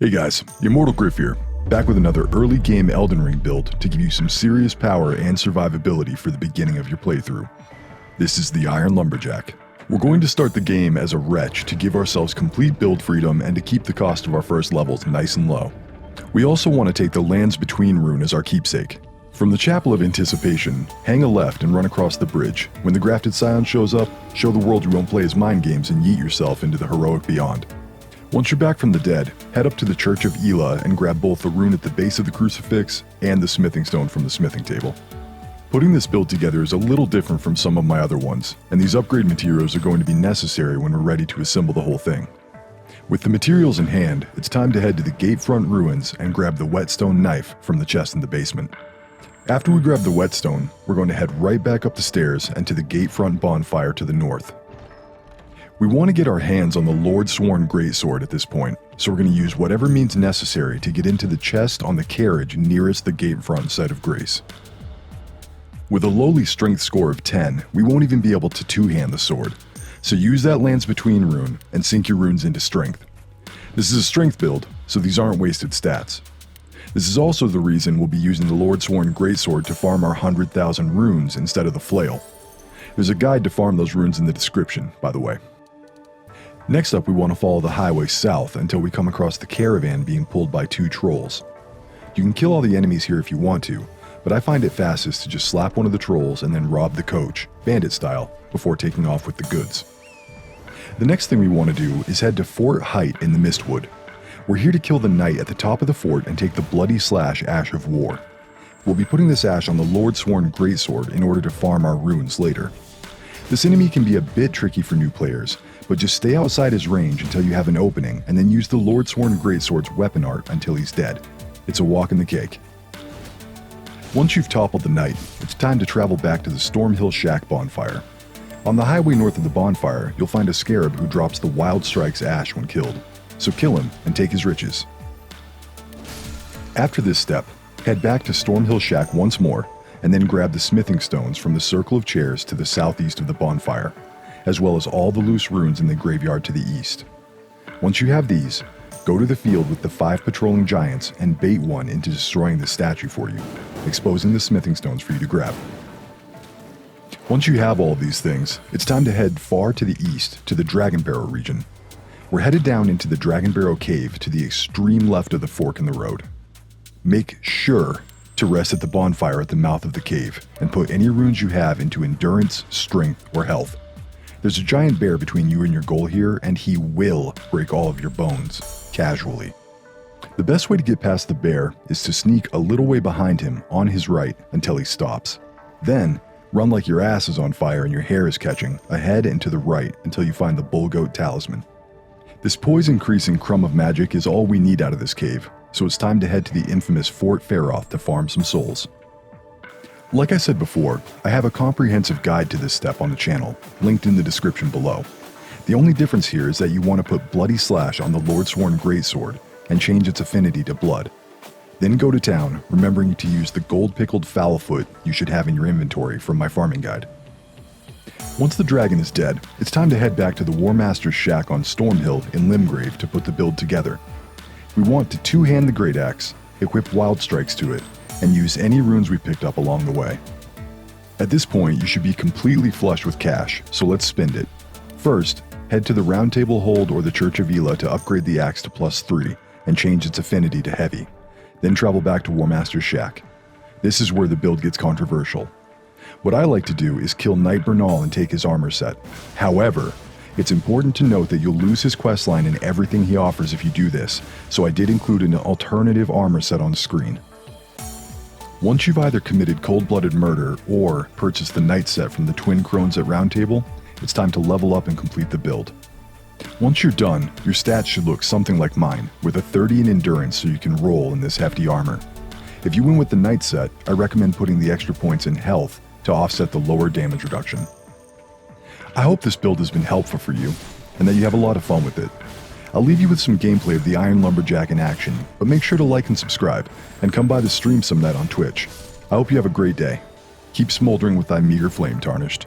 Hey guys, Immortal Griff here, back with another early game Elden Ring build to give you some serious power and survivability for the beginning of your playthrough. This is the Iron Lumberjack. We're going to start the game as a wretch to give ourselves complete build freedom and to keep the cost of our first levels nice and low. We also want to take the Lands Between rune as our keepsake. From the Chapel of Anticipation, hang a left and run across the bridge. When the Grafted Scion shows up, show the world you won't play as mind games and yeet yourself into the heroic beyond. Once you're back from the dead, head up to the Church of Ela and grab both the rune at the base of the crucifix and the smithing stone from the smithing table. Putting this build together is a little different from some of my other ones, and these upgrade materials are going to be necessary when we're ready to assemble the whole thing. With the materials in hand, it's time to head to the Gatefront ruins and grab the whetstone knife from the chest in the basement. After we grab the whetstone, we're going to head right back up the stairs and to the Gatefront bonfire to the north. We want to get our hands on the Lord-sworn greatsword at this point, so we're going to use whatever means necessary to get into the chest on the carriage nearest the Gatefront site of grace. With a lowly strength score of 10, we won't even be able to two-hand the sword, so use that Lands Between rune and sink your runes into strength. This is a strength build, so these aren't wasted stats. This is also the reason we'll be using the Lord-sworn greatsword to farm our 100,000 runes instead of the flail. There's a guide to farm those runes in the description, by the way. Next up, we want to follow the highway south until we come across the caravan being pulled by two trolls. You can kill all the enemies here if you want to, but I find it fastest to just slap one of the trolls and then rob the coach, bandit style, before taking off with the goods. The next thing we want to do is head to Fort Height in the Mistwood. We're here to kill the knight at the top of the fort and take the Bloody Slash Ash of War. We'll be putting this ash on the Lord-sworn greatsword in order to farm our runes later. This enemy can be a bit tricky for new players, but just stay outside his range until you have an opening and then use the Lord-sworn greatsword's weapon art until he's dead. It's a walk in the cake. Once you've toppled the knight, it's time to travel back to the Stormhill Shack bonfire. On the highway north of the bonfire, you'll find a scarab who drops the Wild Strike's ash when killed, so kill him and take his riches. After this step, head back to Stormhill Shack once more, and then grab the smithing stones from the circle of chairs to the southeast of the bonfire, as well as all the loose runes in the graveyard to the east. Once you have these, go to the field with the 5 patrolling giants and bait one into destroying the statue for you, exposing the smithing stones for you to grab. Once you have all of these things, it's time to head far to the east to the Dragon Barrow region. We're headed down into the Dragon Barrow cave to the extreme left of the fork in the road. Make sure to rest at the bonfire at the mouth of the cave and put any runes you have into endurance, strength, or health. There's a giant bear between you and your goal here, and he will break all of your bones, casually. The best way to get past the bear is to sneak a little way behind him on his right until he stops. Then, run like your ass is on fire and your hair is catching, ahead and to the right until you find the Bull Goat Talisman. This poise-increasing crumb of magic is all we need out of this cave, so it's time to head to the infamous Fort Faroth to farm some souls. Like I said before, I have a comprehensive guide to this step on the channel, linked in the description below. The only difference here is that you want to put Bloody Slash on the Lord-sworn greatsword and change its affinity to blood. Then go to town, remembering to use the gold-pickled Foulfoot you should have in your inventory from my farming guide. Once the dragon is dead, it's time to head back to the War Master's shack on Stormhill in Limgrave to put the build together. We want to two-hand the Great Axe, equip Wild Strikes to it, and use any runes we picked up along the way. At this point, you should be completely flush with cash, so let's spend it. First, head to the Round Table Hold or the Church of Ela to upgrade the axe to +3 and change its affinity to heavy. Then travel back to War Master's shack. This is where the build gets controversial. What I like to do is kill Knight Bernal and take his armor set. However, it's important to note that you'll lose his questline and everything he offers if you do this, so I did include an alternative armor set on screen. Once you've either committed cold-blooded murder or purchased the Knight set from the Twin Crones at Round Table, it's time to level up and complete the build. Once you're done, your stats should look something like mine, with a 30 in endurance so you can roll in this hefty armor. If you win with the Knight set, I recommend putting the extra points in health to offset the lower damage reduction. I hope this build has been helpful for you, and that you have a lot of fun with it. I'll leave you with some gameplay of the Iron Lumberjack in action, but make sure to like and subscribe, and come by the stream some night on Twitch. I hope you have a great day. Keep smoldering with thy meager flame, Tarnished.